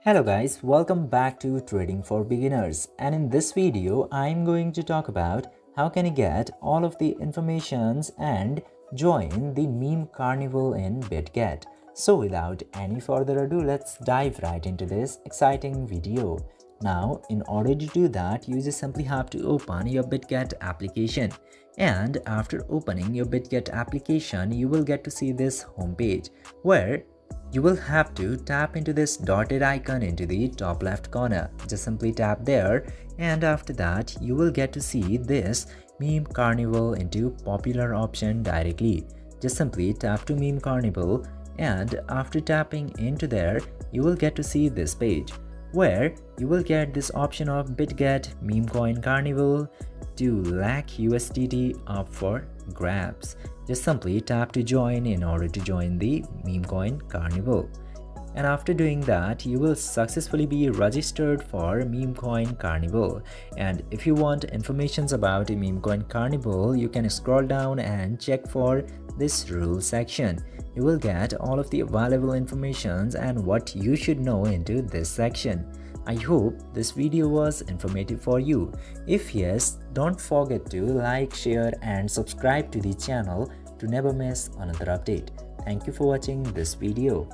Hello guys, welcome back to Trading for Beginners, and in this video I'm going to talk about how can you get all of the informations and join the MEME Carnival in Bitget. So without any further ado, let's dive right into this exciting video. Now in order to do that, you just simply have to open your Bitget application, and after opening your Bitget application you will get to see this homepage where you will have to tap into this dotted icon into the top left corner. Just simply tap there, and after that you will get to see this MEME Carnival into popular option directly. Just simply tap to MEME Carnival, and after tapping into there you will get to see this page where you will get this option of Bitget meme coin carnival 2 lakh USDT up for grabs. Just simply tap to join in order to join the meme coin carnival. And after doing that, you will successfully be registered for Meme Coin Carnival. And if you want informations about Meme Coin Carnival, you can scroll down and check for this rules section. You will get all of the available informations and what you should know into this section. I hope this video was informative for you. If yes, don't forget to like, share and subscribe to the channel to never miss another update. Thank you for watching this video.